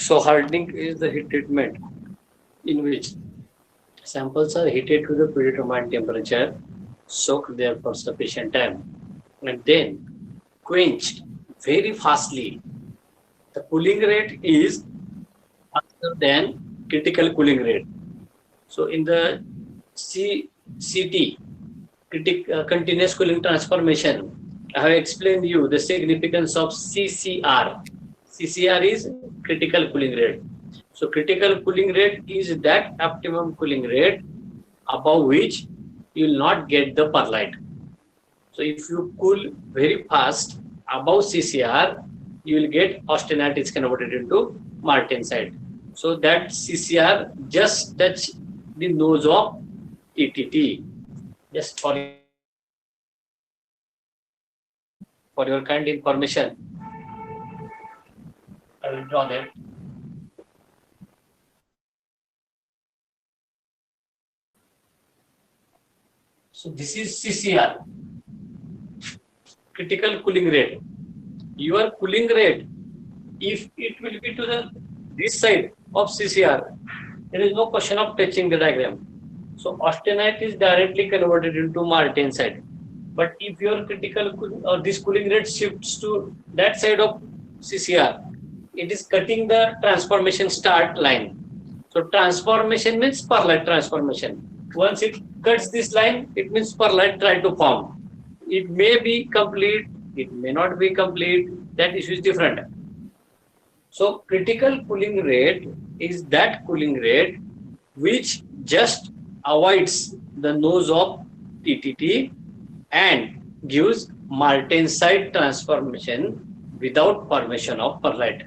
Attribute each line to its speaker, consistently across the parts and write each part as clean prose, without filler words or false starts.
Speaker 1: So hardening is the heat treatment in which samples are heated to the predetermined temperature, soaked there for sufficient time, and then quenched very fastly. The cooling rate is faster than critical cooling rate. So in the CT, continuous cooling transformation, I have explained you the significance of CCR. CCR is critical cooling rate. So critical cooling rate is that optimum cooling rate above which you will not get the perlite. So if you cool very fast above CCR, you will get austenite is converted into martensite. So that CCR just touch the nose of TTT. Just for your kind information, I will draw that. So this is CCR, critical cooling rate. Your cooling rate, if it will be to this side of CCR, there is no question of touching the diagram. So austenite is directly converted into martensite. But if your critical or this cooling rate shifts to that side of CCR, it is cutting the transformation start line. So transformation means perlite transformation. Once it cuts this line, it means perlite try to form. It may be complete, it may not be complete. That issue is different. So critical cooling rate is that cooling rate which just avoids the nose of TTT and gives martensite transformation without formation of perlite.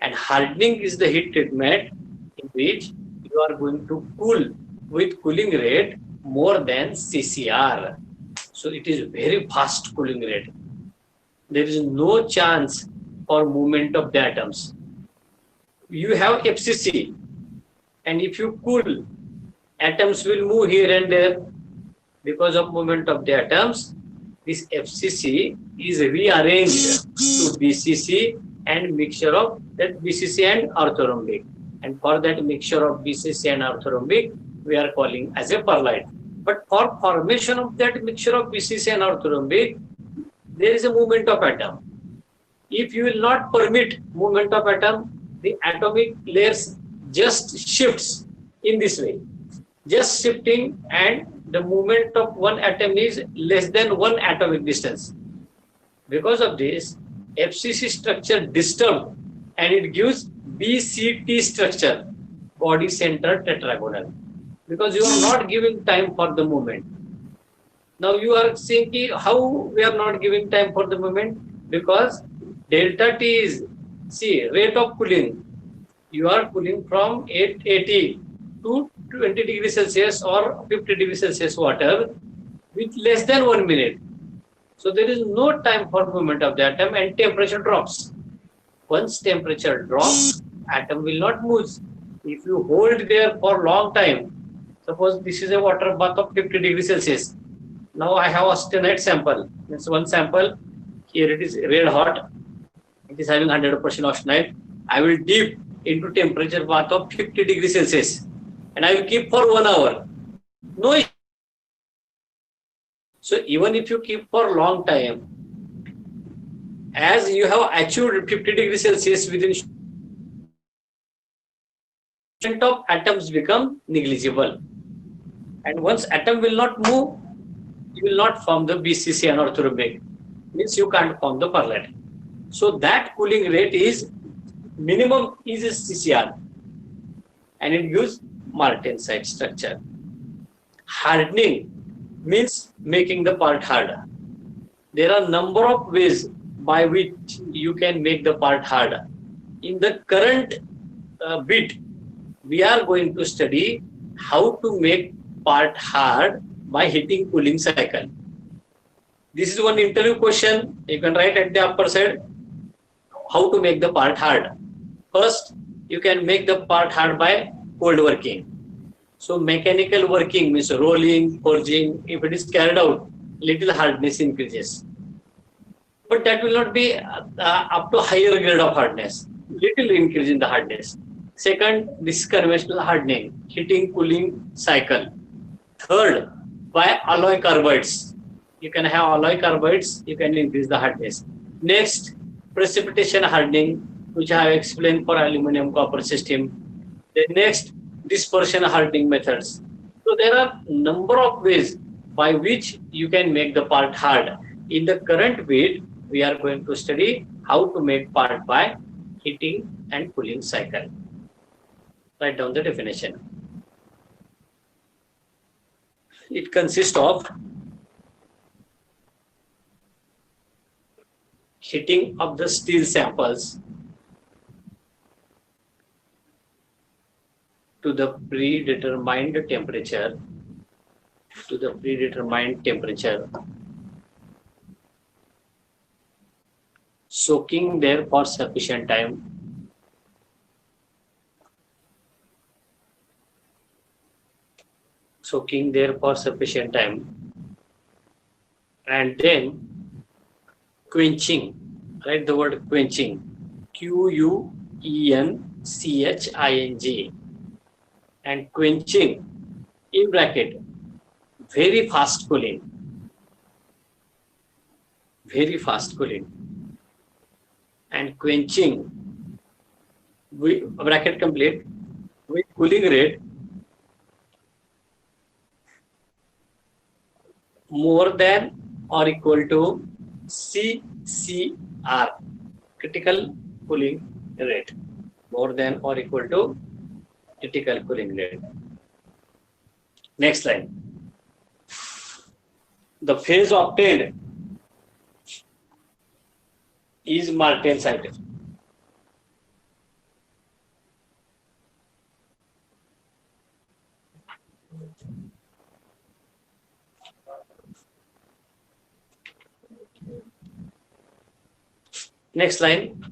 Speaker 1: And hardening is the heat treatment in which you are going to cool with cooling rate more than CCR. So it is very fast cooling rate. There is no chance for movement of the atoms. You have FCC, and if you cool, atoms will move here and there because of movement of the atoms. This FCC is rearranged to BCC and mixture of that BCC and orthorhombic. And for that mixture of BCC and orthorhombic, we are calling as a perlite. But for formation of that mixture of BCC and orthorhombic, there is a movement of atom. If you will not permit movement of atom, the atomic layers just shifts in this way. Just shifting, and the movement of one atom is less than 1 atomic distance. Because of this, FCC structure disturbed and it gives BCT structure, body center tetragonal, because you are not giving time for the movement. Now you are saying how we are not giving time for the movement, because delta T is, see, rate of cooling. You are cooling from 880 to 20 degrees Celsius or 50 degrees Celsius water with less than 1 minute. So there is no time for movement of the atom, and temperature drops. Once temperature drops, atom will not move. If you hold there for long time, suppose this is a water bath of 50 degrees Celsius. Now I have austenite sample. It's one sample. Here it is red hot. It is having 100% austenite. I will dip into temperature bath of 50 degrees Celsius. And I will keep for 1 hour. No issue. So even if you keep for long time, as you have achieved 50 degrees Celsius within of atoms become negligible. And once atom will not move, you will not form the BCC and orthorhombic. Means you can't form the perlite. So that cooling rate is minimum is CCR, and it gives martensite structure. Hardening means making the part harder. There are number of ways by which you can make the part harder. In the current bit, we are going to study how to make part hard by heating cooling cycle. This is one interview question. You can write at the upper side how to make the part hard. First, you can make the part hard by cold working. So mechanical working means rolling, forging. If it is carried out, little hardness increases. But that will not be up to higher grade of hardness. little increase in the hardness. Second, this is conventional hardening, heating cooling cycle. Third, by alloy carbides. You can have alloy carbides, you can increase the hardness. Next, precipitation hardening, which I have explained for aluminum copper system. The next, dispersion hardening methods. So there are number of ways by which you can make the part hard. In the current bit, we are going to study how to make part by heating and cooling cycle. Write down the definition. It consists of heating of the steel samples to the predetermined temperature, soaking there for sufficient time, and then quenching. Write the word quenching, Quenching, and quenching in bracket very fast cooling, and quenching with bracket complete with cooling rate more than or equal to CCR, critical cooling rate, more than or equal to critical cooling rate. Next line. The phase obtained is martensite. Next line,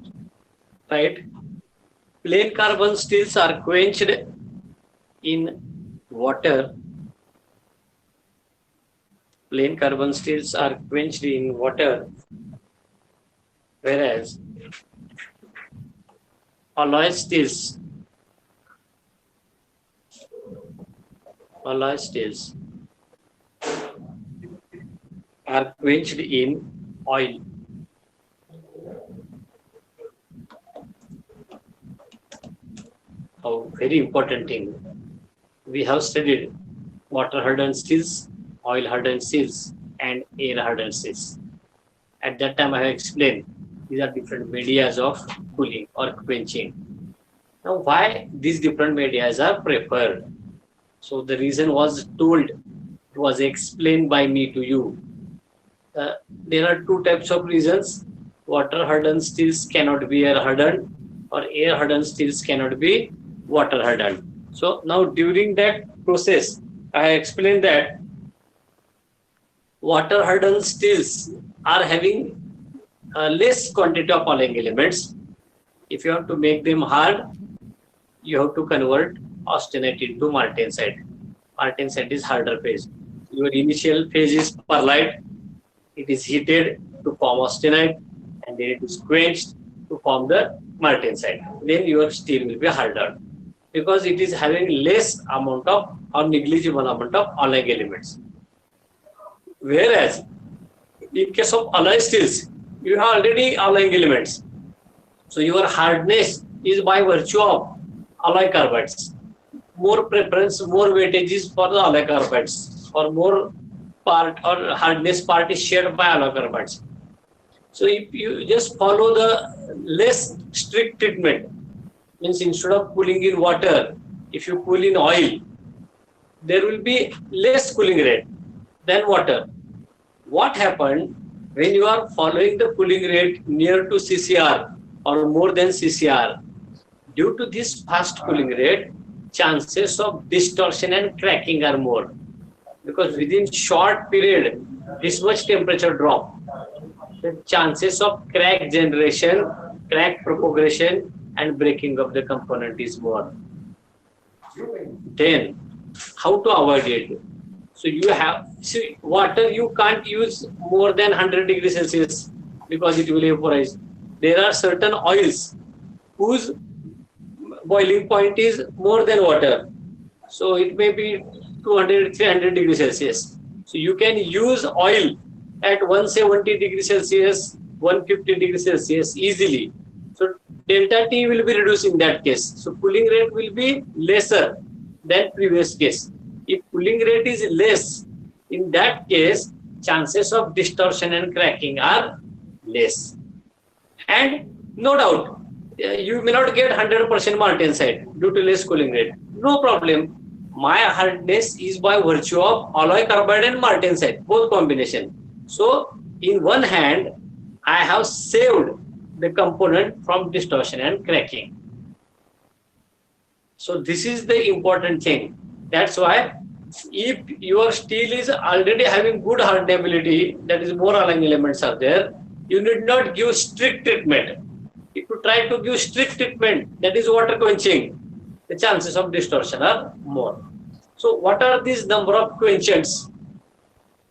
Speaker 1: right? Plain carbon steels are quenched in water. Whereas alloy steels are quenched in oil. Oh, very important thing. We have studied water hardened steels, oil hardened steels, and air hardened steels. At that time, I have explained these are different medias of cooling or quenching. Now, why these different medias are preferred? So the reason was told, it was explained by me to you. There are two types of reasons. Water hardened steels cannot be air hardened, or air hardened steels cannot be water hardened. So now during that process, I explained that water hardened steels are having less quantity of alloying elements. If you have to make them hard, you have to convert austenite into martensite. Martensite is harder phase. Your initial phase is perlite. It is heated to form austenite, and then it is quenched to form the martensite. Then your steel will be harder, because it is having less amount of or negligible amount of alloying elements. Whereas in case of alloy steels, you have already alloying elements. So your hardness is by virtue of alloy carbides. More preference, more weightage is for the alloy carbides, or more part or hardness part is shared by alloy carbides. So if you just follow the less strict treatment, means instead of cooling in water, if you cool in oil, there will be less cooling rate than water. What happened when you are following the cooling rate near to CCR or more than CCR? Due to this fast cooling rate, chances of distortion and cracking are more, because within short period, this much temperature drop, the chances of crack generation, crack propagation, and breaking of the component is more. Then, how to avoid it? So you have, see, water you can't use more than 100 degrees Celsius because it will vaporize. There are certain oils whose boiling point is more than water. So it may be 200, 300 degrees Celsius. So you can use oil at 170 degrees Celsius, 150 degrees Celsius easily. So delta T will be reduced in that case. So cooling rate will be lesser than previous case. If cooling rate is less, in that case, chances of distortion and cracking are less. And no doubt, you may not get 100% martensite due to less cooling rate. No problem. My hardness is by virtue of alloy carbide and martensite, both combination. So, in one hand, I have saved the component from distortion and cracking. So, this is the important thing. That's why if your steel is already having good hardenability, that is more alloying elements are there, you need not give strict treatment. If you try to give strict treatment, that is water quenching, the chances of distortion are more. So what are these number of quenchants?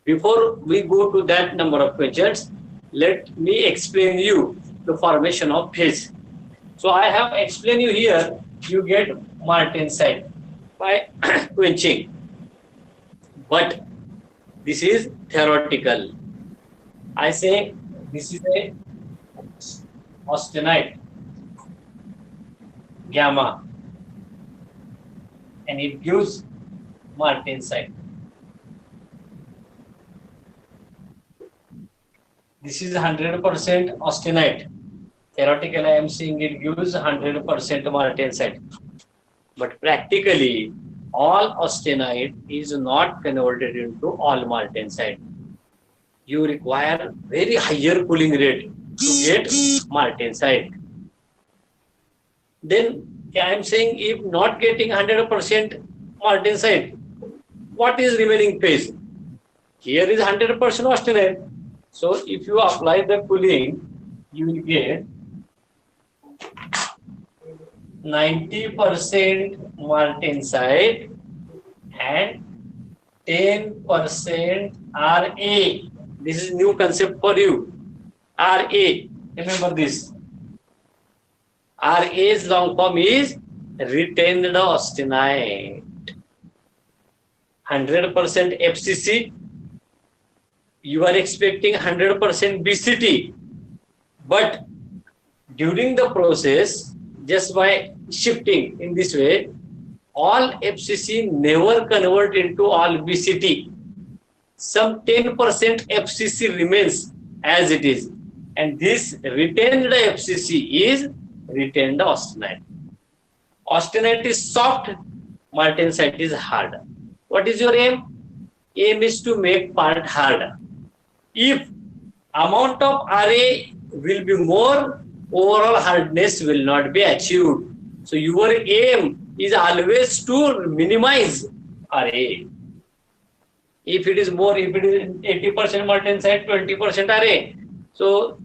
Speaker 1: Before we go to that number of quenchants, let me explain you the formation of phase. So I have explained you here, you get martensite by quenching. But this is theoretical. I say this is a austenite gamma and it gives martensite. This is 100% austenite. Theoretically, I am saying it gives 100% martensite. But practically, all austenite is not converted into all martensite. You require very higher cooling rate to get martensite. Then I am saying if not getting 100% martensite, what is remaining phase? Here is 100% austenite. So if you apply the cooling, you will get 90% martensite and 10% Ra. This is new concept for you. Ra, remember this. Ra's long form is retained austenite. 100% FCC. You are expecting 100% BCT. But during the process, just by shifting in this way, all FCC never convert into all BCT. Some 10% FCC remains as it is. And this retained FCC is retained austenite. Austenite is soft, martensite is hard. What is your aim? Aim is to make part hard. If amount of Ra will be more, overall hardness will not be achieved. So your aim is always to minimize Ra. If it is more, if it is 80% martensite, 20% Ra, so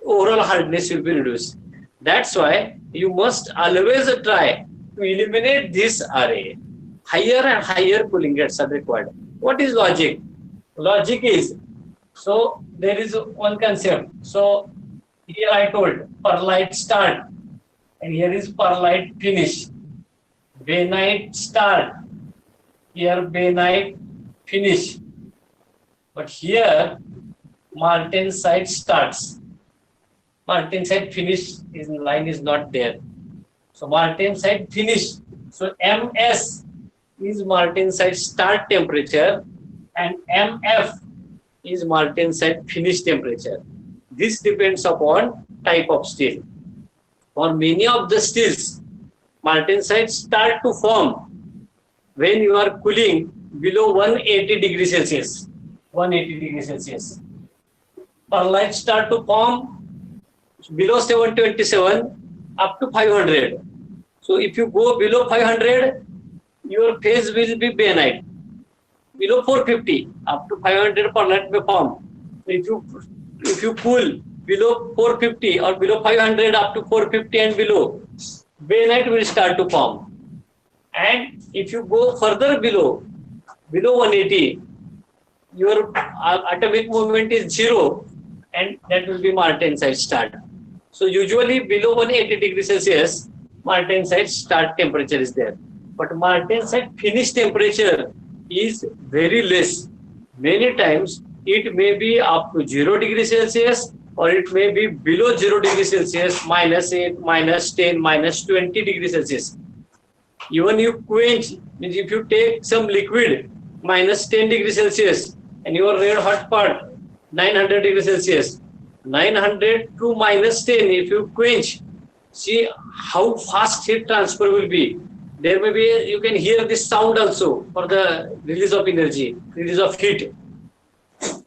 Speaker 1: overall hardness will be reduced. That's why you must always try to eliminate this Ra. Higher and higher cooling rates are required. What is logic? Logic is, so there is one concept. So here I told perlite start and here is perlite finish. Bainite start, here bainite finish. But here martensite starts. Martensite finish is line is not there. So martensite finish. So MS is martensite start temperature and MF is martensite finish temperature. This depends upon type of steel. For many of the steels, martensite start to form when you are cooling below 180 degrees Celsius. 180 degrees Celsius. Perlite start to form below 727 up to 500. So if you go below 500, your phase will be bainite. Below 450 up to 500 perlite may form. If you cool below 450 or below 500 up to 450 and below, bainite will start to form. And if you go further below 180, your atomic movement is 0 and that will be martensite start. So usually below 180 degrees Celsius, martensite start temperature is there. But martensite finish temperature is very less. Many times it may be up to 0 degrees Celsius or it may be below 0 degrees Celsius, -8, -10, -20 degrees Celsius. Even you quench, means if you take some liquid, -10 degrees Celsius, and your red hot pot, 900 degrees Celsius, 900 to -10, if you quench, see how fast heat transfer will be. There may be, you can hear this sound also for the release of energy, release of heat.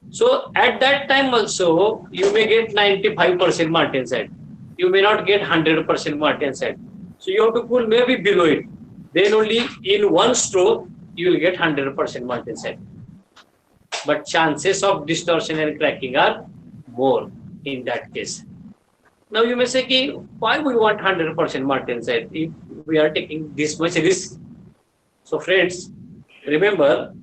Speaker 1: So at that time also, you may get 95% martensite. You may not get 100% martensite. So you have to cool maybe below it. Then only in one stroke, you will get 100% martensite. But chances of distortion and cracking are more in that case. Now you may say, why we want 100% martensite if we are taking this much risk? So friends, remember,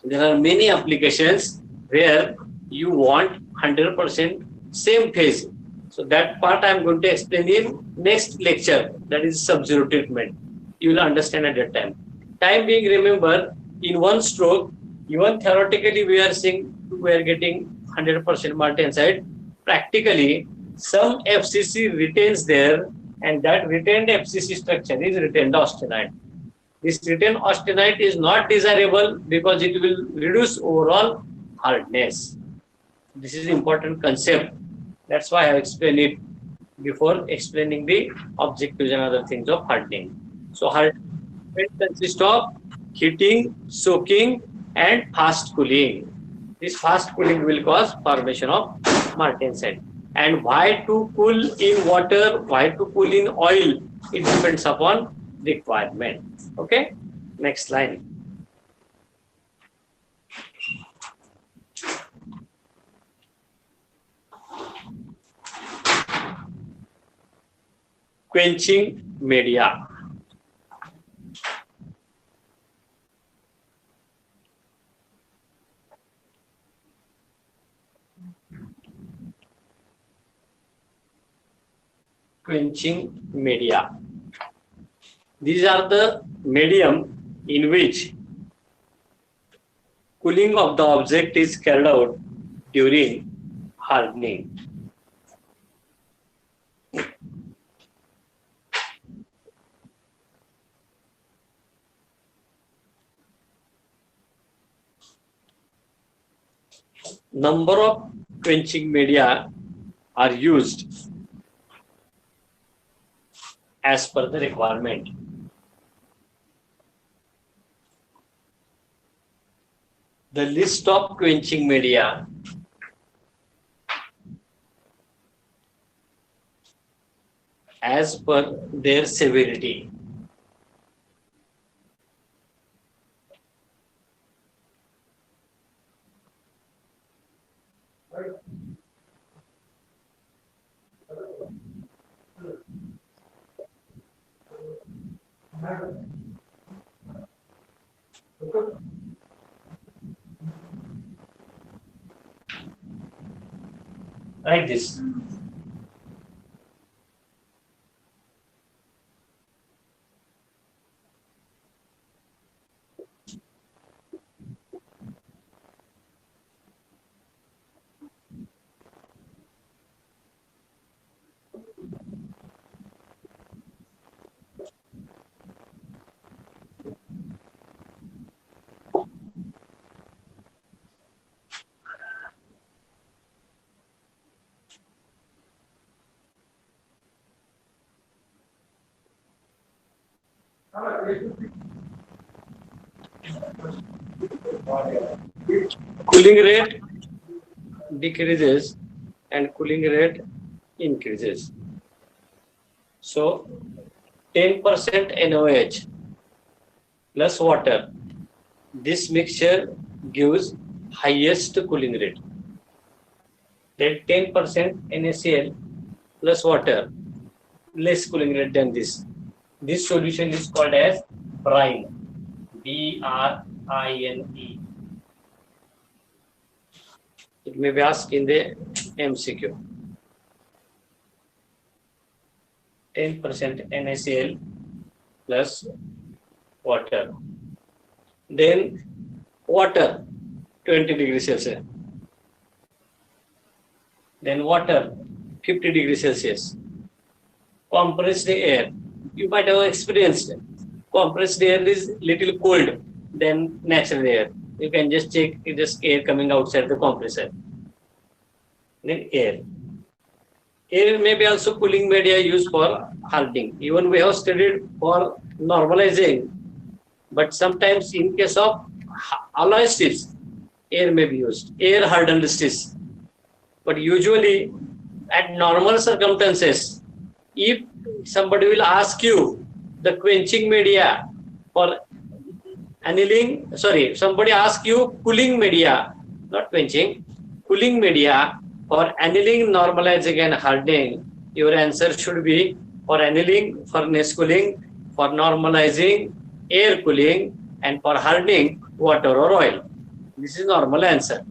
Speaker 1: there are many applications where you want 100% same phase. So that part I am going to explain in next lecture, that is sub-zero treatment. You will understand at that time. Time being, remember, in one stroke, even theoretically we are seeing we are getting 100% martensite. Practically, some FCC retains there, and that retained FCC structure is retained austenite. This retained austenite is not desirable because it will reduce overall hardness. This is important concept. That's why I have explained it before explaining the objectives and other things of hardening. So hardening consists of heating, soaking, and fast cooling. This fast cooling will cause formation of martensite. And why to cool in water, why to cool in oil, it depends upon requirement. Okay, next line. Quenching media. Quenching media. These are the medium in which cooling of the object is carried out during hardening. Number of quenching media are used as per the requirement. The list of quenching media as per their severity. Like this. Cooling rate decreases and cooling rate increases. So 10% NOH plus water, this mixture gives highest cooling rate. Then 10% NaCl plus water, less cooling rate than this. This solution is called as brine, B-R-I-N-E. It may be asked in the MCQ. 10% NaCl plus water. Then water 20 degrees Celsius. Then water 50 degrees Celsius. Compressed air. You might have experienced compressed air is little cold than natural air. You can just check just air coming outside the compressor. Then air. Air may be also cooling media used for hardening. Even we have studied for normalizing, but sometimes in case of alloy steels, air may be used. Air hardened steels. But usually at normal circumstances, if somebody will ask you the quenching media for annealing, somebody ask you cooling media, not quenching, cooling media for annealing, normalizing and hardening, your answer should be for annealing, furnace cooling, for normalizing, air cooling, and for hardening, water or oil. This is normal answer.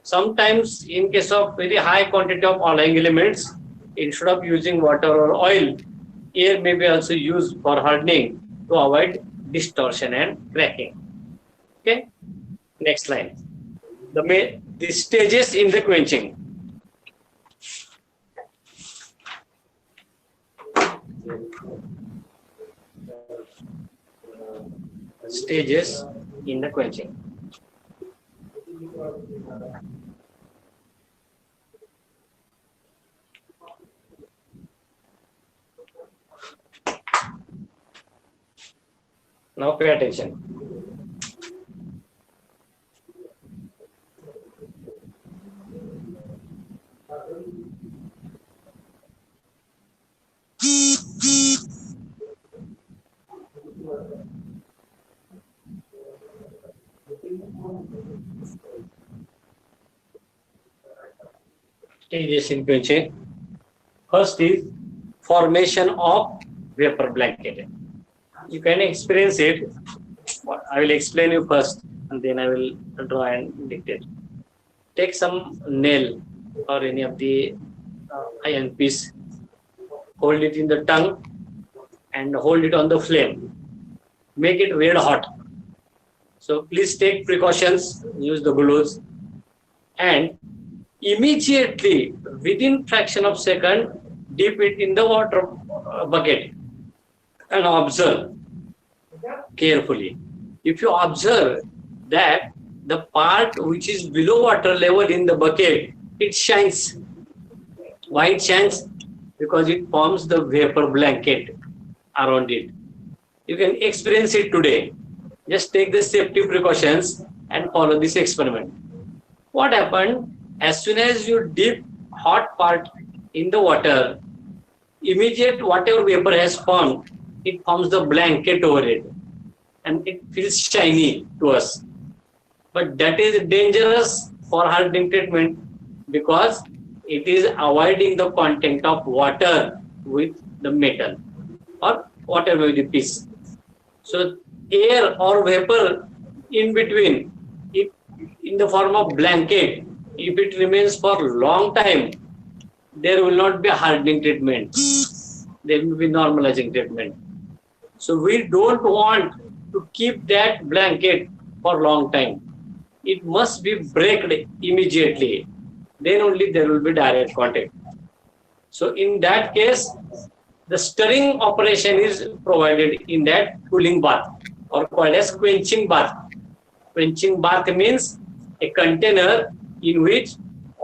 Speaker 1: Sometimes in case of very high quantity of alloying elements, instead of using water or oil, air may be also used for hardening to avoid distortion and cracking. Okay, next line. The stages in the quenching. Stages in the quenching. Now pay attention. Stages in quenching. First is formation of vapor blanket. You can experience it. I will explain you first and then I will draw and dictate. Take some nail or any of the iron piece, hold it in the tongue and hold it on the flame. Make it red hot. So please take precautions, use the gloves, and immediately within fraction of second dip it in the water bucket and observe carefully. If you observe that the part which is below water level in the bucket, it shines. Why it shines? Because it forms the vapor blanket around it. You can experience it today. Just take the safety precautions and follow this experiment. What happened? As soon as you dip hot part in the water, immediate whatever vapor has formed, it forms the blanket over it and it feels shiny to us. But that is dangerous for hardening treatment because it is avoiding the contact of water with the metal or whatever the piece. So air or vapor in between, if in the form of blanket, if it remains for a long time, there will not be hardening treatment. There will be normalizing treatment. So we don't want to keep that blanket for a long time. It must be braked immediately. Then only there will be direct contact. So in that case, the stirring operation is provided in that cooling bath or called as quenching bath. Quenching bath means a container in which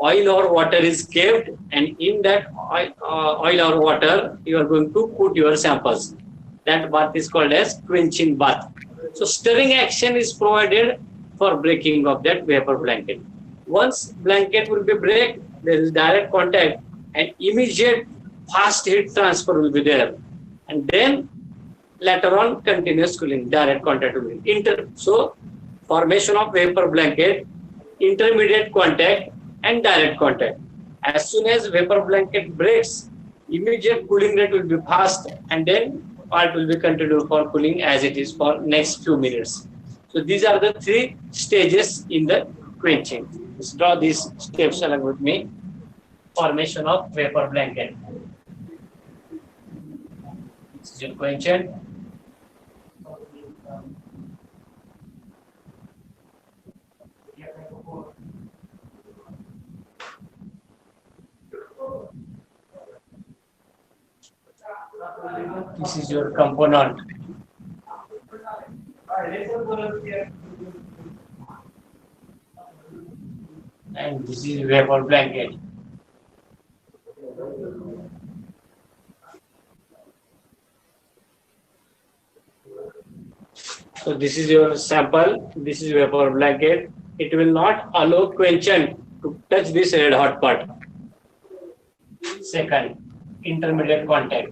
Speaker 1: oil or water is kept, and in that oil or water you are going to put your samples. That bath is called as quenching bath. So stirring action is provided for breaking of that vapor blanket. Once blanket will be break, there is direct contact and immediate fast heat transfer will be there. And then later on continuous cooling, direct contact will be. So formation of vapor blanket, intermediate contact and direct contact. As soon as vapor blanket breaks, immediate cooling rate will be fast and then part will be continued for cooling as it is for next few minutes. So these are the three stages in the quenching. Let's draw these steps along with me. Formation of vapor blanket. This is your quenchant. This is your component. And this is vapor blanket. So this is your sample, this is vapor blanket. It will not allow quenchant to touch this red hot part. Second, intermediate contact.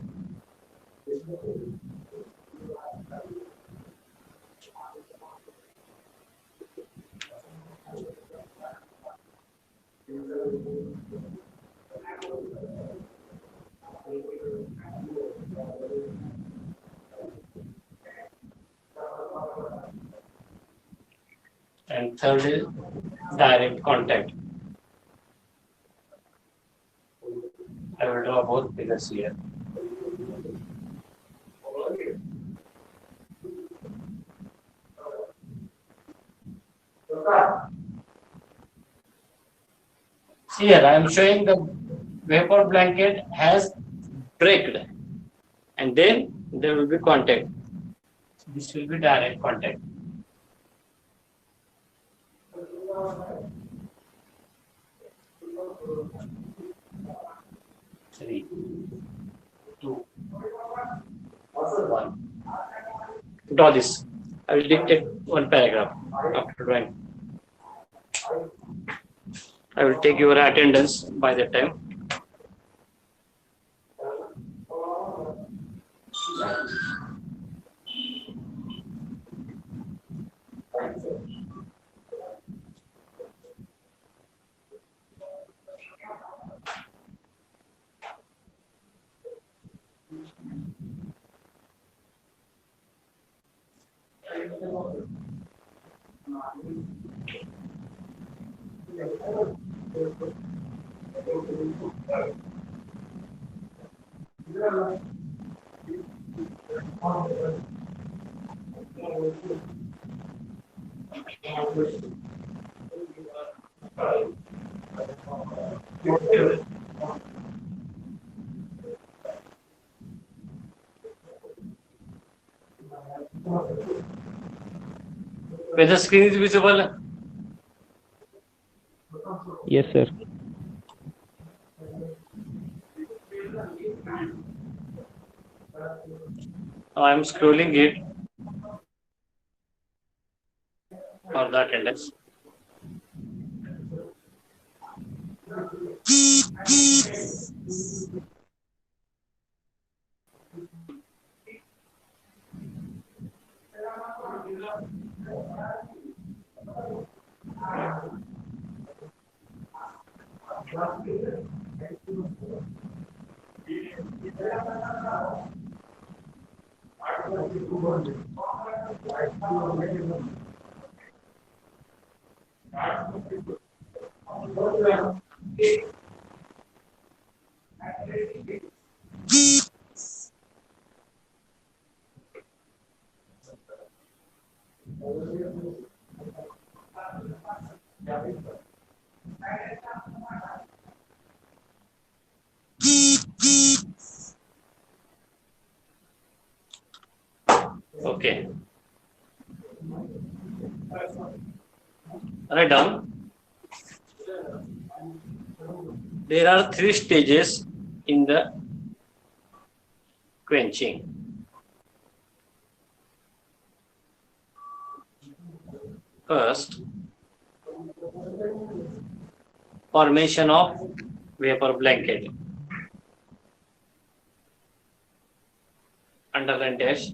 Speaker 1: And third is direct contact. I will draw both figures here. Here I am showing the vapor blanket has breaked, and then there will be contact. This will be direct contact. Three, two, one. Draw this. I will dictate one paragraph after drawing. I will take your attendance by that time. Whether screen is visible?
Speaker 2: Yes, sir.
Speaker 1: I am scrolling it for the attendance. Okay. Write down. There are 3 stages in the quenching. First, formation of vapor blanket. Underline dash.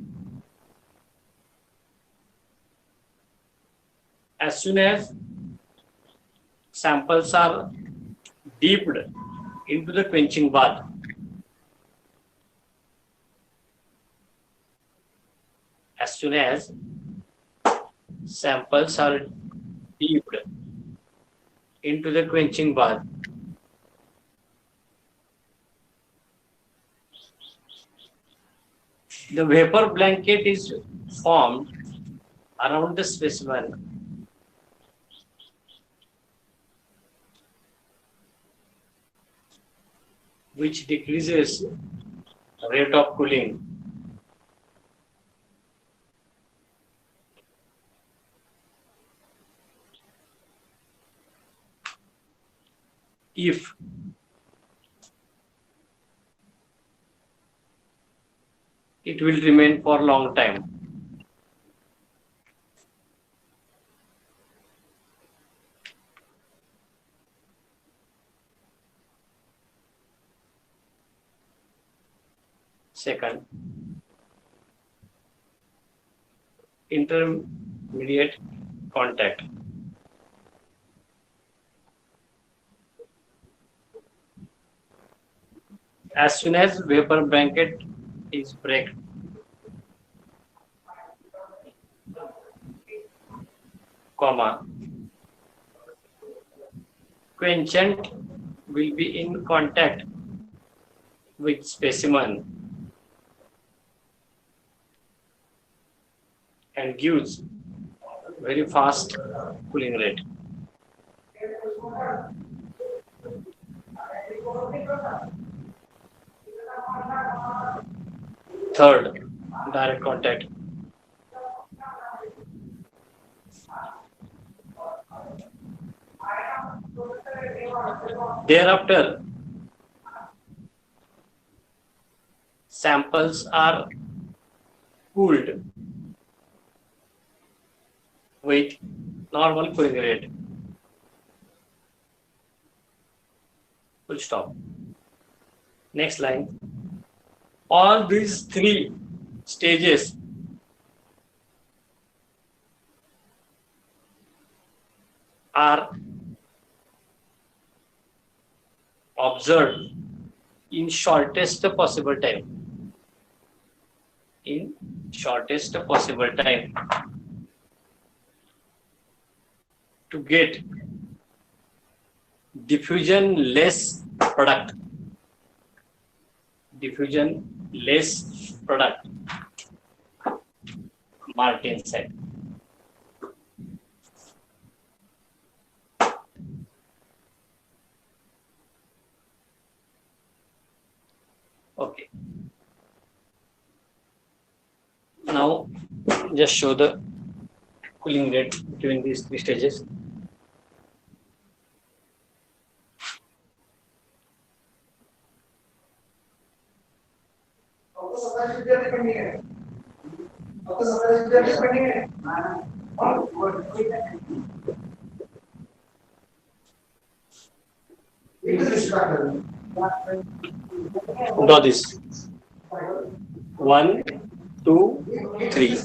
Speaker 1: As soon as samples are dipped into the quenching bath, as soon as samples are dipped into the quenching bath, The vapor blanket is formed around the specimen, which decreases rate of cooling. If it will remain for a long time. Second, intermediate contact. As soon as vapor blanket is break, comma, quenchant will be in contact with specimen and gives very fast cooling rate. Third, direct contact. Thereafter, samples are cooled with normal cooling rate. Full stop. Next line. All these three stages are observed in shortest possible time. In shortest possible time to get diffusion less product. Diffusion less product. Martin said. Okay. Now, just show the cooling rate between these three stages. Draw this. 1, 2, 3.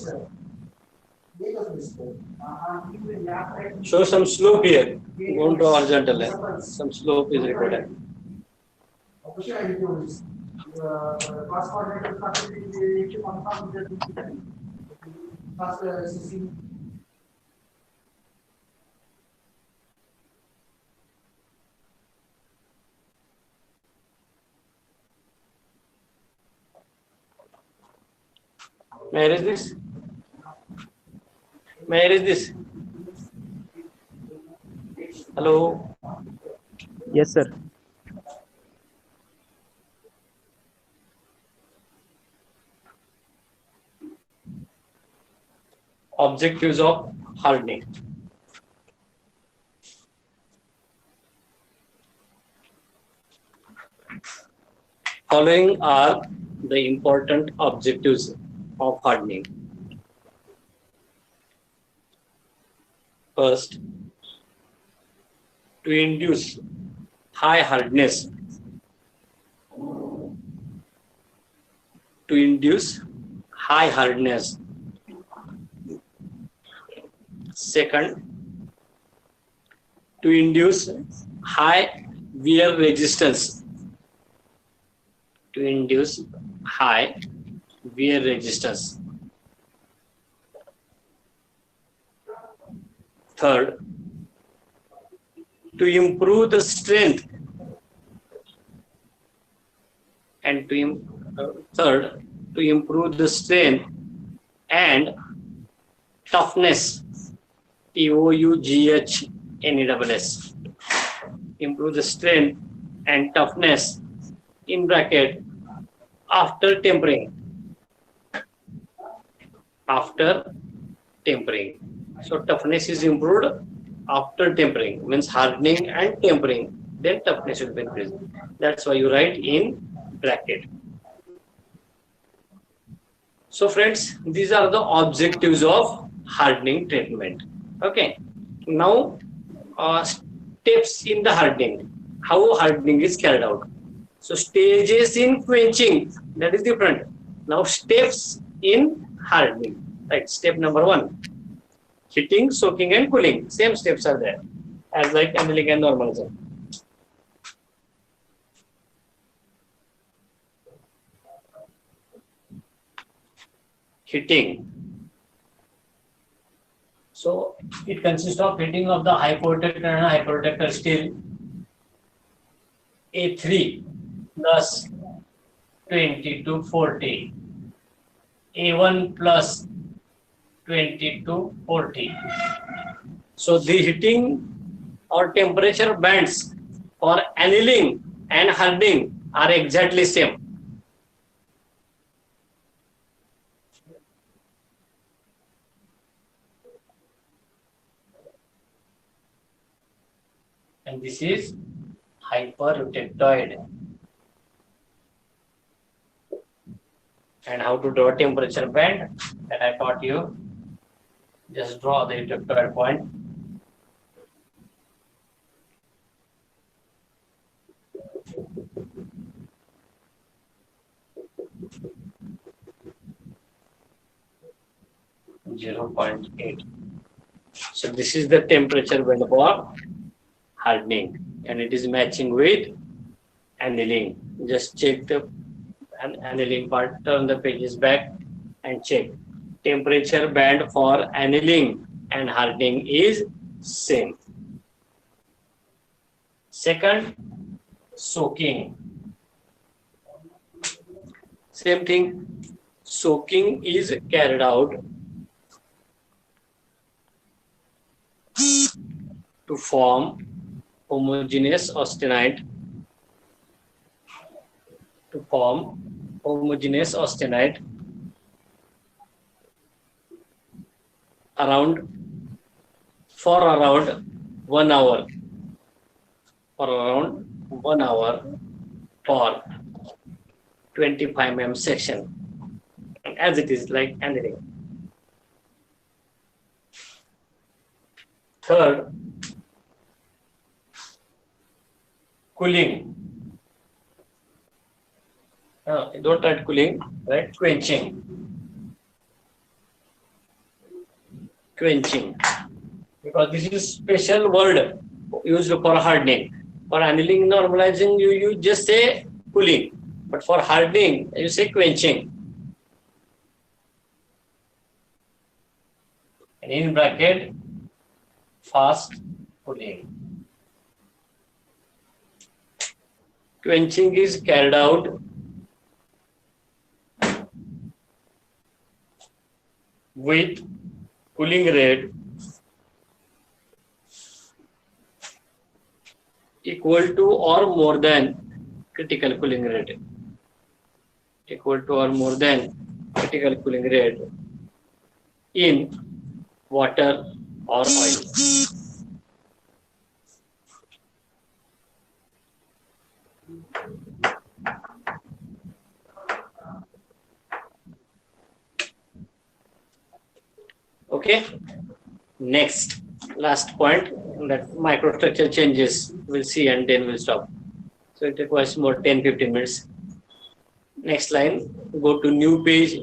Speaker 1: Show some slope here. Don't draw horizontal line. Some slope is recorded. May I erase this? May I erase this? Hello?
Speaker 2: Yes, sir.
Speaker 1: Objectives of hardening. Following are the important objectives of hardening. First, to induce high hardness. To induce high hardness. Second, to induce high wear resistance. To induce high wear resistance. Third, to improve the strength. And third, to improve the strength and toughness. TOUGHNESS. Improve the strength and toughness in bracket after tempering. After tempering. So toughness is improved after tempering, means hardening and tempering. Then toughness will be increased. That's why you write in bracket. So friends, these are the objectives of hardening treatment. Okay. Now, steps in the hardening. How hardening is carried out. So stages in quenching, that is different. Now steps in hardening. Right. Step number 1. Heating, soaking and cooling. Same steps are there as like annealing and normalizing. Heating. So it consists of heating of the high protector and high protector steel A3 plus 20 to 40, A1 plus 20 to 40. So the heating or temperature bands for annealing and hardening are exactly same. And this is hyperrotatoid. And how to draw temperature band that I taught you. Just draw the rotatoid point. .8. So this is the temperature band for hardening, and it is matching with annealing. Just check the annealing part, turn the pages back and check. Temperature band for annealing and hardening is same. Second, soaking. Same thing. Soaking is carried out to form homogeneous austenite around 1 hour for 25 mm section, as it is like annealing. Third, cooling. Don't write cooling, right? Quenching. Because this is special word used for hardening. For annealing, normalizing, you just say cooling. But for hardening, you say quenching. And in bracket, fast cooling. Quenching is carried out with cooling rate equal to or more than critical cooling rate. In water or oil. Okay. Next, last point, that microstructure changes. We'll see and then we'll stop. So it requires more 10-15 minutes. Next line, go to new page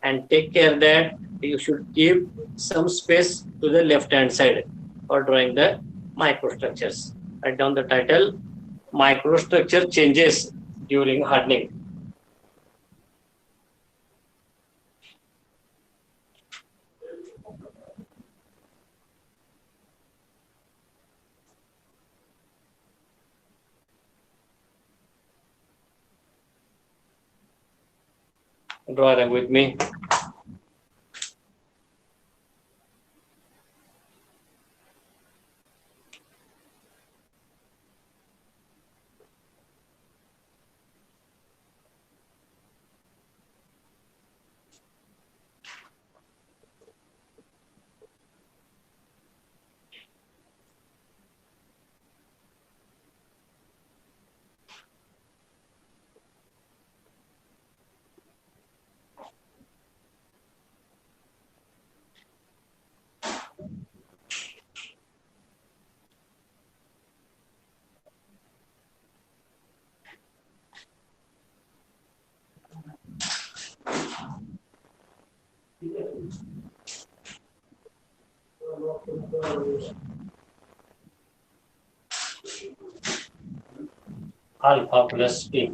Speaker 1: and take care that you should keep some space to the left hand side for drawing the microstructures. Write down the title, microstructure changes during hardening. Draw them with me. Alpha plus A.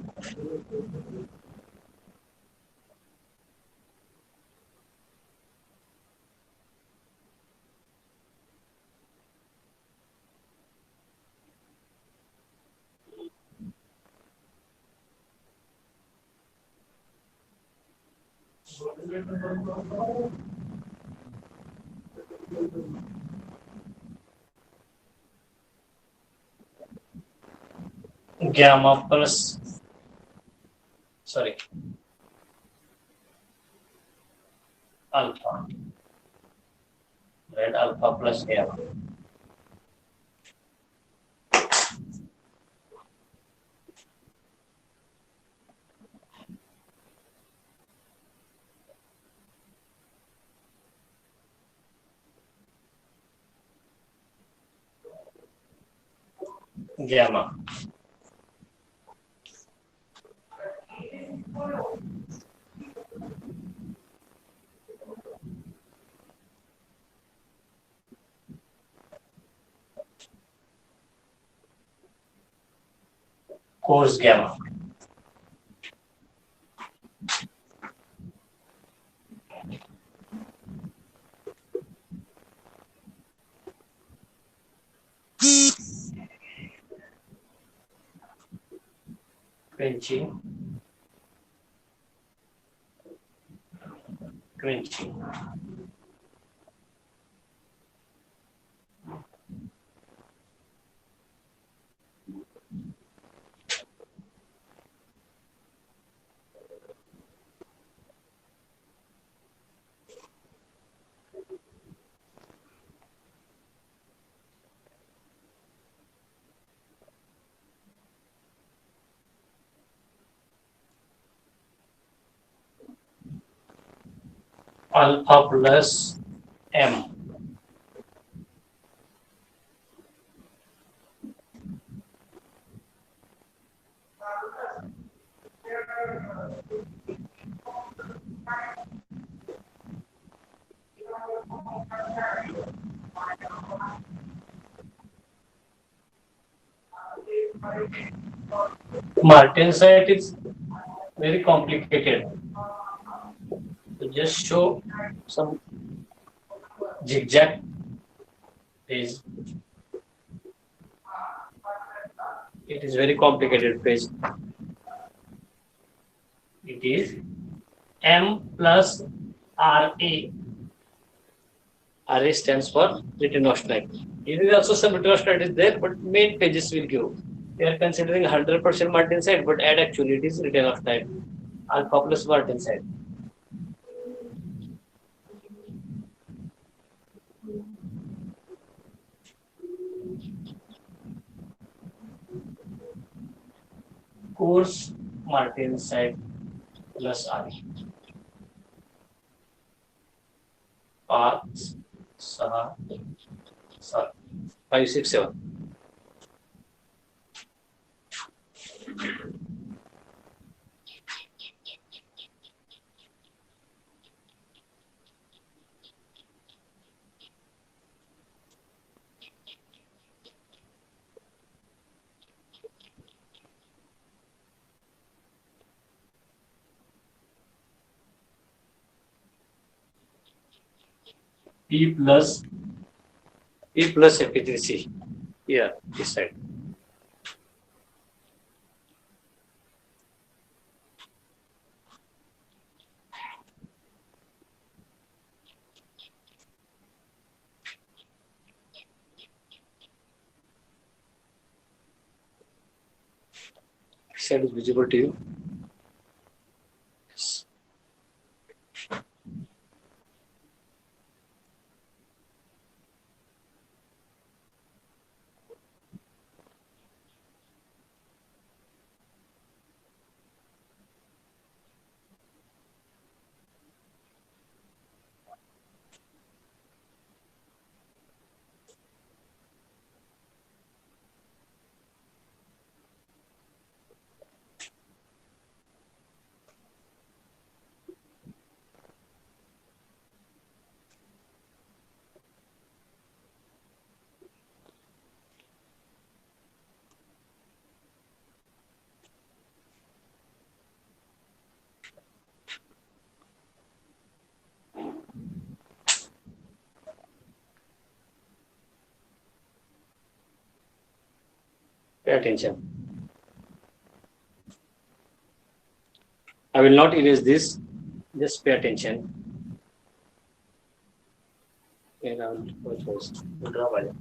Speaker 1: Gamma plus, sorry, alpha, right? Alpha plus gamma. Gamma. Course gamma. Quenching. Quenching. Alpha plus M. Martensite is very complicated. So just show some zigzag page. It is very complicated page. It is M plus RA. RA stands for retinosteride. Here is also some retinosteride is there, but main pages will give. They are considering 100% martensite, but add actually it is retinosteride. Alpha plus martensite. Course martensite plus RA. 5, 6, 7, 5, 6, 7. P plus F3C. Here, this side. side is visible to you. Yes. Pay attention. I will not erase this. Just pay attention. And I will first draw by them.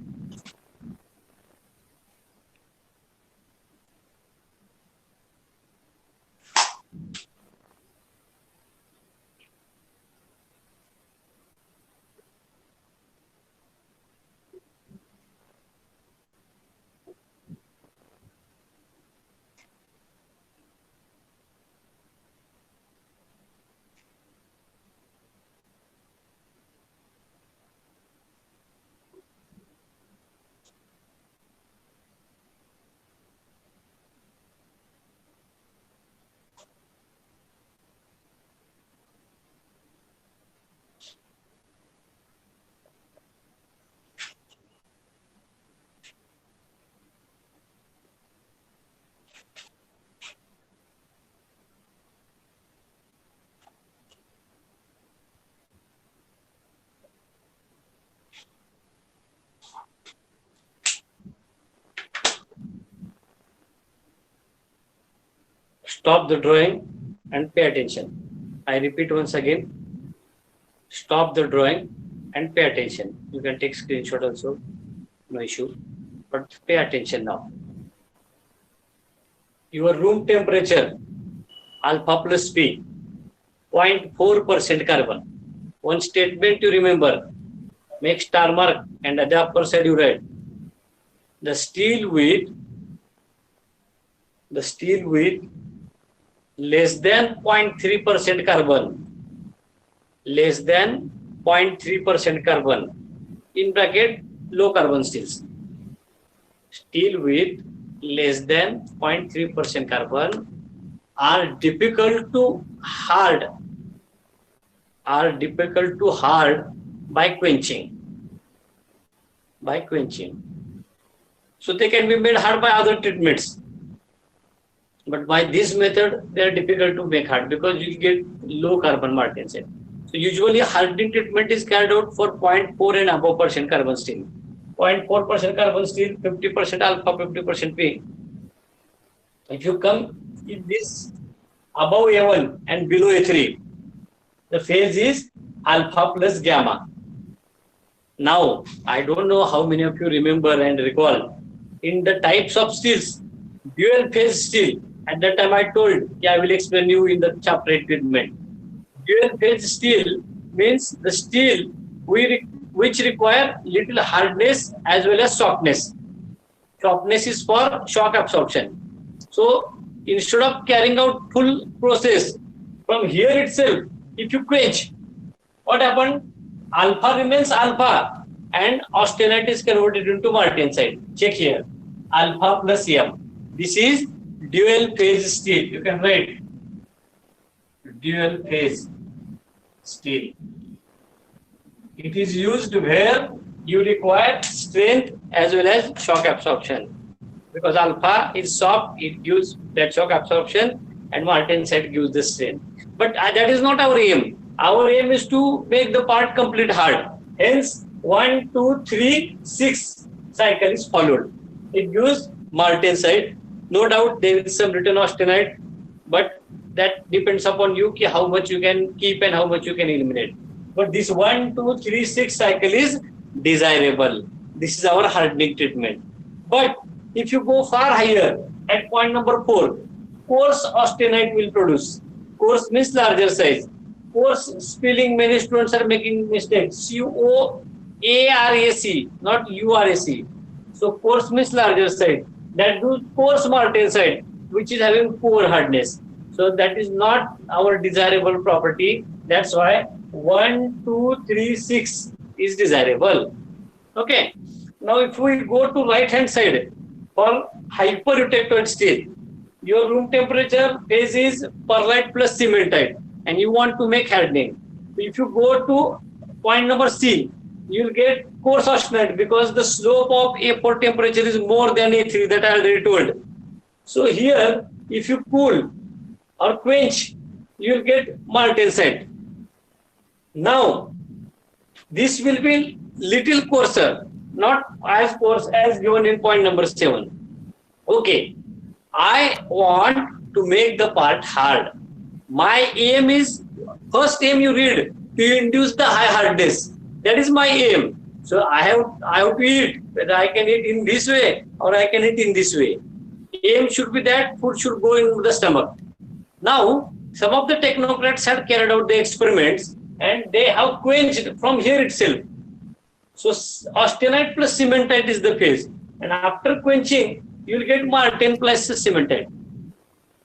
Speaker 1: Stop the drawing and pay attention. I repeat once again. Stop the drawing and pay attention. You can take screenshot also, no issue. But pay attention now. Your room temperature, alpha plus P, 0.4% carbon. One statement you remember. Make star mark and at the upper side you write. The steel with less than 0.3% carbon, less than 0.3% carbon, in bracket low carbon steels. Steel with less than 0.3% carbon are difficult to hard by quenching. So they can be made hard by other treatments. But by this method, they are difficult to make hard because you get low carbon martensite. So usually hardening treatment is carried out for 0.4 and above % carbon steel. 0.4% carbon steel, 50% alpha, 50% P. If you come in this above A1 and below A3, the phase is alpha plus gamma. Now, I don't know how many of you remember and recall, in the types of steels, dual phase steel, at that time I told, I will explain you in the chapter 8 treatment. Dual phase steel means the steel which require little hardness as well as softness. Softness is for shock absorption. So instead of carrying out full process from here itself, if you quench, what happened? Alpha remains alpha and austenite is converted into martensite. Check here. Alpha plus M. This is dual phase steel. You can write dual phase steel. It is used where you require strength as well as shock absorption. Because alpha is soft, it gives that shock absorption, and martensite gives the strength. But that is not our aim. Our aim is to make the part complete hard. Hence, 1, 2, 3, 6 cycle is followed. It gives martensite. No doubt there is some written austenite, but that depends upon you how much you can keep and how much you can eliminate. But this 1, 2, 3, 6 cycle is desirable. This is our hardening treatment. But if you go far higher at point number 4, coarse austenite will produce. Coarse means larger size. Coarse spelling, many students are making mistakes. COARAC, not URAC. So coarse means larger size. That do coarse martensite, which is having poor hardness. So that is not our desirable property. That's why 1, 2, 3, 6 is desirable. Okay. Now if we go to right hand side for hyperutectoid steel, your room temperature phase is perlite plus cementite and you want to make hardening. So if you go to point number C, you will get coarse austenite because the slope of A4 temperature is more than A3 that I already told. So here, if you cool or quench, you will get martensite. Now, this will be little coarser, not as coarse as given in point number 7. Okay, I want to make the part hard. My aim is, first aim you read, to induce the high hardness. That is my aim. So I have to eat, whether I can eat in this way or I can eat in this way. Aim should be that food should go into the stomach. Now, some of the technocrats had carried out the experiments and they have quenched from here itself. So austenite plus cementite is the phase. And after quenching, you will get marten plus cementite.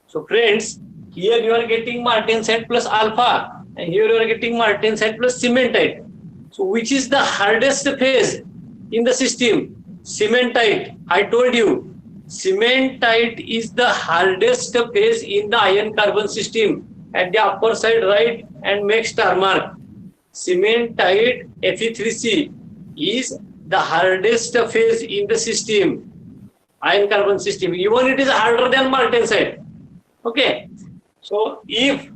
Speaker 1: So friends, here you are getting martensite plus alpha and here you are getting martensite plus cementite. So which is the hardest phase in the system? Cementite. I told you, cementite is the hardest phase in the iron carbon system. At the upper side right and make star mark. Cementite Fe3C is the hardest phase in the system, iron carbon system. Even it is harder than martensite. Okay. So if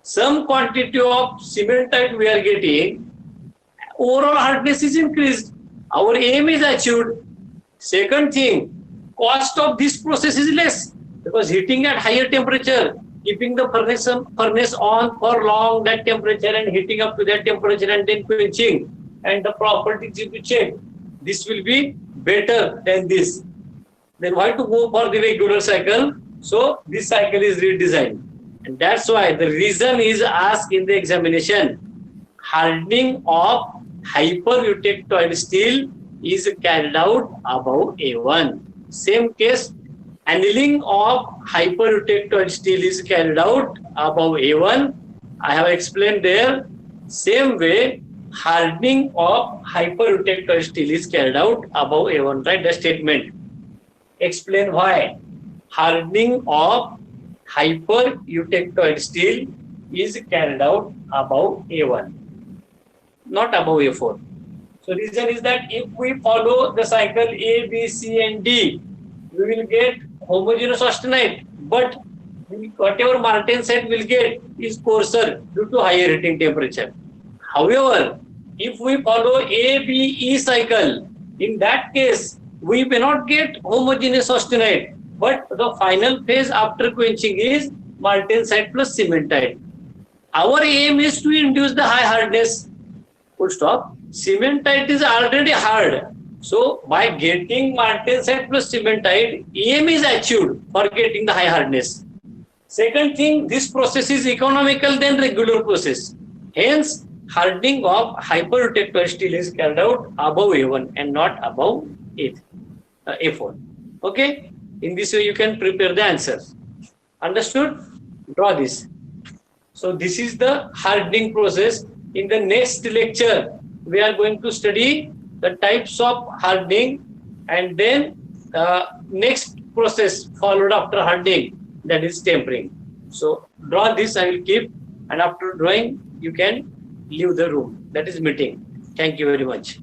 Speaker 1: some quantity of cementite we are getting, overall hardness is increased. Our aim is achieved. Second thing, cost of this process is less because heating at higher temperature, keeping the furnace on for long that temperature and heating up to that temperature and then quenching and the properties you to check. This will be better than this. Then why to go for the regular cycle? So this cycle is redesigned. And that's why the reason is asked in the examination. Hardening of hyperutectoid steel is carried out above A1. Same case, annealing of hyperutectoid steel is carried out above A1. I have explained there. Same way, hardening of hyperutectoid steel is carried out above A1. Write the statement. Explain why. Hardening of hyperutectoid steel is carried out above A1, not above A4. So reason is that if we follow the cycle A, B, C and D, we will get homogeneous austenite, but whatever martensite will get is coarser due to higher heating temperature. However, if we follow A, B, E cycle, in that case, we may not get homogeneous austenite, but the final phase after quenching is martensite plus cementite. Our aim is to induce the high hardness. Full stop. Cementite is already hard. So by getting martensite plus cementite, aim is achieved for getting the high hardness. Second thing, this process is economical than regular process. Hence, hardening of hyperutectoid steel is carried out above A1 and not above A4. Okay? In this way, you can prepare the answers. Understood? Draw this. So this is the hardening process. In the next lecture, we are going to study the types of hardening and then next process followed after hardening, that is tempering. So draw this, I will keep, and after drawing, you can leave the room. That is meeting. Thank you very much.